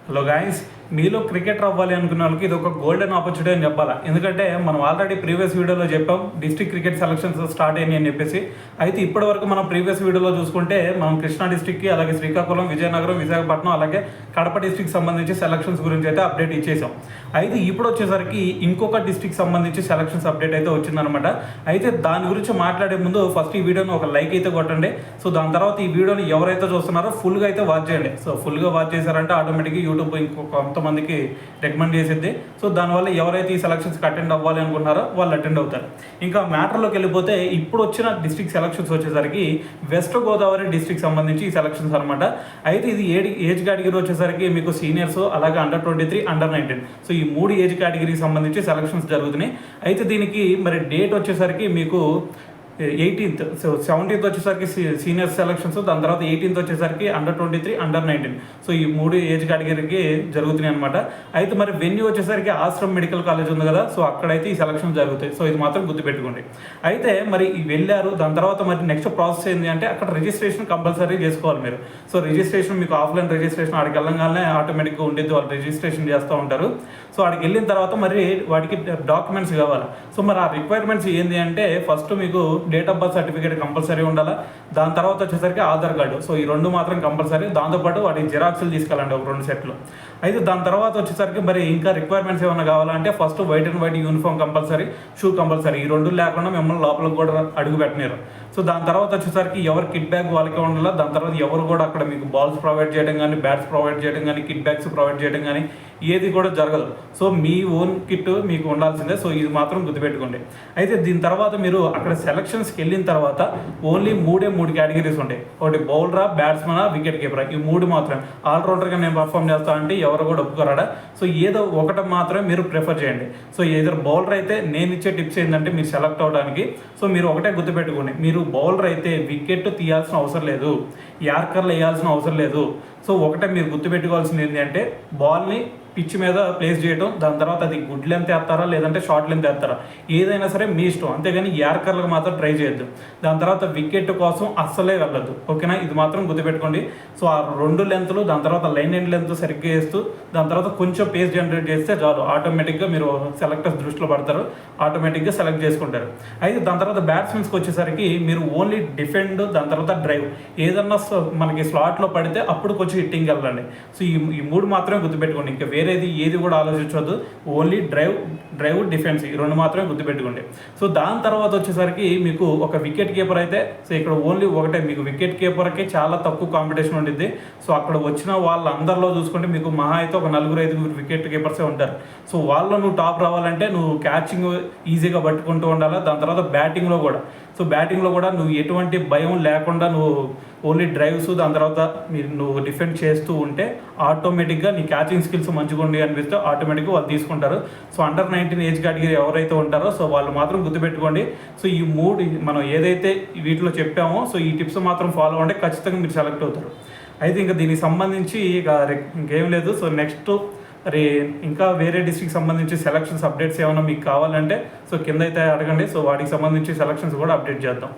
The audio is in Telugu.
హలో గాయస్, మీలో క్రికెటర్ అవ్వాలి అనుకున్న వాళ్ళకి ఇది ఒక గోల్డెన్ ఆపర్చునిటీ అని చెప్పాలా. ఎందుకంటే మనం ఆల్రెడీ ప్రీవియస్ వీడియోలో చెప్పాం డిస్ట్రిక్ట్ క్రికెట్ సెలక్షన్స్ స్టార్ట్ అయినాయి అని చెప్పేసి. అయితే ఇప్పటివరకు మనం ప్రీవియస్ వీడియోలో చూసుకుంటే మనం కృష్ణా డిస్ట్రిక్ట్కి, అలాగే శ్రీకాకుళం, విజయనగరం, విశాఖపట్నం, అలాగే కడప డిస్ట్రిక్ట్ సంబంధించి సెలక్షన్స్ గురించి అయితే అప్డేట్ ఇచ్చేసాం. అయితే ఇప్పుడు వచ్చేసరికి ఇంకొక డిస్ట్రిక్ట్ సంబంధించి సెలక్షన్స్ అప్డేట్ అయితే వచ్చిందనమాట. అయితే దాని గురించి మాట్లాడే ముందు ఫస్ట్ ఈ వీడియోని ఒక లైక్ అయితే కొట్టండి. సో దాని తర్వాత ఈ వీడియోని ఎవరైతే చూస్తున్నారో ఫుల్గా అయితే వాచ్ చేయండి. సో ఫుల్గా వాచ్ చేశారంటే ఆటోమేటిక్గా యూట్యూబ్ కొంతమందికి రికమెండ్ చేసిద్ది. సో దానివల్ల ఎవరైతే ఈ సెలక్షన్స్కి అటెండ్ అవ్వాలి అనుకున్నారో వాళ్ళు అటెండ్ అవుతారు. ఇంకా మ్యాటర్లోకి వెళ్ళిపోతే ఇప్పుడు వచ్చిన డిస్ట్రిక్ట్ సెలక్షన్స్ వచ్చేసరికి వెస్ట్ గోదావరి డిస్ట్రిక్ట్ సంబంధించి ఈ సెలక్షన్స్ అనమాట. అయితే ఇది ఏజ్ కేటగిరీ వచ్చేసరికి మీకు సీనియర్స్, అలాగే అండర్-23, అండర్-19, సో ఈ 3 ఏజ్ కేటగిరీకి సంబంధించి సెలక్షన్స్ జరుగుతున్నాయి. అయితే దీనికి మరి డేట్ వచ్చేసరికి మీకు 18th, సో 17th వచ్చేసరికి సీనియర్ సెలక్షన్స్, దాని తర్వాత 18th వచ్చేసరికి అండర్-23, అండర్-19, సో ఈ 3 ఏజ్ కేటగిరీకి జరుగుతున్నాయి అనమాట. అయితే మరి వెన్యూ వచ్చేసరికి ఆశ్రమ్ మెడికల్ కాలేజ్ ఉంది కదా, సో అక్కడైతే ఈ సెలక్షన్ జరుగుతాయి. సో ఇది మాత్రం గుర్తుపెట్టుకోండి. అయితే మరి వెళ్ళారు, దాని తర్వాత మరి నెక్స్ట్ ప్రాసెస్ ఏంటి అంటే అక్కడ రిజిస్ట్రేషన్ కంపల్సరీ చేసుకోవాలి మీరు. సో రిజిస్ట్రేషన్ మీకు ఆఫ్లైన్ రిజిస్ట్రేషన్ ఆడికి వెళ్ళగానే ఆటోమేటిక్గా ఉండేది, వాళ్ళు రిజిస్ట్రేషన్ చేస్తూ ఉంటారు. సో ఆడికి వెళ్ళిన తర్వాత మరి వాటికి డాక్యుమెంట్స్ కావాలి. సో మరి ఆ రిక్వైర్మెంట్స్ ఏంటి అంటే ఫస్ట్ మీకు date of birth certificate compulsory ఉండాలి. దాని తర్వాత వచ్చేసరికి ఆధార్ కార్డు, సో ఈ 2 మాత్రం కంపల్సరీ. దాంతోపాటు వాటి జిరాక్స్లు తీసుకెళ్ళండి ఒక 2 సెట్లు. అయితే దాని తర్వాత వచ్చేసరికి మరి ఇంకా రిక్వైర్మెంట్స్ ఏమైనా కావాలంటే first white and white uniform compulsory, shoe compulsory. ఈ 2 లేకుండా మిమ్మల్ని లోపలికి కూడా అడుగు పెట్టినారు. సో దాని తర్వాత వచ్చేసరికి ఎవరు కిట్ బ్యాగ్ వాళ్ళకే ఉండాలి. దాని తర్వాత ఎవరు కూడా అక్కడ మీకు బాల్స్ ప్రొవైడ్ చేయడం కానీ, బ్యాట్స్ ప్రొవైడ్ చేయడం కానీ, కిట్ బ్యాగ్స్ ప్రొవైడ్ చేయడం కానీ ఏది కూడా జరగదు. సో మీ ఓన్ కిట్ మీకు ఉండాల్సిందే. సో ఇది మాత్రం గుర్తుపెట్టుకోండి. అయితే దీని తర్వాత మీరు అక్కడ సెలక్షన్స్కి వెళ్ళిన తర్వాత ఓన్లీ 3 కేటగిరీస్ ఉంటాయి. ఒకటి బౌలరా, బ్యాట్స్మనా, వికెట్ కీపరా, ఈ 3 మాత్రమే. ఆల్రౌండర్గా నేను పర్ఫామ్ చేస్తా అంటే ఎవరు కూడా ఒప్పుకోరాడా. సో ఏదో ఒకటి మాత్రమే మీరు ప్రిఫర్ చేయండి. సో ఏదో బౌలర్ అయితే నేను ఇచ్చే టిప్స్ ఏంటంటే మీరు సెలెక్ట్ అవ్వడానికి, సో మీరు ఒకటే గుర్తుపెట్టుకోండి, మీరు బౌలర్ అయితే వికెట్ తీయాల్సిన అవసరం లేదు, యార్కర్లు వేయాల్సిన అవసరం లేదు. సో ఒకటే మీరు గుర్తుపెట్టుకోవాల్సింది ఏంటి అంటే బాల్ని పిచ్ మీద ప్లేస్ చేయడం, దాని తర్వాత అది గుడ్ లెంత్ వేస్తారా లేదంటే షార్ట్ లెంత్ వేస్తారా, ఏదైనా సరే మీ ఇష్టం. అంతేగాని యార్కర్లకు మాత్రం ట్రై చేయొద్దు. దాని తర్వాత వికెట్ కోసం అస్సలే వెళ్ళొద్దు, ఓకేనా. ఇది మాత్రం గుర్తుపెట్టుకోండి. సో ఆ 2 లెంత్లు, దాని తర్వాత లైన్ అండ్ లెంత్ సరిగ్గా వేస్తూ దాని తర్వాత కొంచెం పేస్ జనరేట్ చేస్తే చాలు, ఆటోమేటిక్గా మీరు సెలెక్టర్స్ దృష్టిలో పడతారు, ఆటోమేటిక్గా సెలెక్ట్ చేసుకుంటారు. అయితే దాని తర్వాత బ్యాట్స్మెన్స్కి వచ్చేసరికి మీరు ఓన్లీ డిఫెండ్, దాని తర్వాత డ్రైవ్, ఏదన్నా మనకి స్లాట్లో పడితే అప్పుడు కొంచెం హిట్టింగ్ వెళ్ళండి. సో ఈ 3 మాత్రమే గుర్తుపెట్టుకోండి. ఇంకా వేరేది ఏది కూడా ఆలోచించవద్దు. ఓన్లీ డ్రైవ్, డిఫెన్స్, ఈ 2 మాత్రమే గుర్తుపెట్టుకోండి. సో దాని తర్వాత వచ్చేసరికి మీకు ఒక వికెట్ కీపర్ అయితే, సో ఇక్కడ ఓన్లీ ఒకటే మీకు వికెట్ కీపర్కి చాలా తక్కువ కాంపిటీషన్ ఉండిద్ది. సో అక్కడ వచ్చిన వాళ్ళందరిలో చూసుకుంటే మీకు మహా అయితే ఒక 4-5 వికెట్ కీపర్సే ఉంటారు. సో వాళ్ళలో నువ్వు టాప్ రావాలంటే నువ్వు క్యాచింగ్ ఈజీగా పట్టుకుంటూ ఉండాలి. దాని తర్వాత బ్యాటింగ్లో కూడా నువ్వు ఎటువంటి భయం లేకుండా నువ్వు ఓన్లీ డ్రైవ్స్, దాని తర్వాత నువ్వు డిఫెండ్ చేస్తూ ఉంటే ఆటోమేటిక్గా నీ క్యాచింగ్ స్కిల్స్ మంచిగా ఉండి అనిపిస్తే ఆటోమేటిక్గా వాళ్ళు తీసుకుంటారు. సో అండర్-19 ఏజ్ కేటగిరీ ఎవరైతే ఉంటారో సో వాళ్ళు మాత్రం గుర్తుపెట్టుకోండి. సో ఈ 3 మనం ఏదైతే వీటిలో చెప్పామో సో ఈ టిప్స్ మాత్రం ఫాలో అంటే ఖచ్చితంగా మీరు సెలెక్ట్ అవుతారు. అయితే ఇంకా దీనికి సంబంధించి ఇంకేం లేదు. సో నెక్స్ట్ ఇంకా వేరే డిస్ట్రిక్ట్ సంబంధించి సెలక్షన్స్ అప్డేట్స్ ఏమైనా మీకు కావాలంటే సో కింద అయితే అడగండి. సో వాటికి సంబంధించి సెలక్షన్స్ కూడా అప్డేట్ చేద్దాం.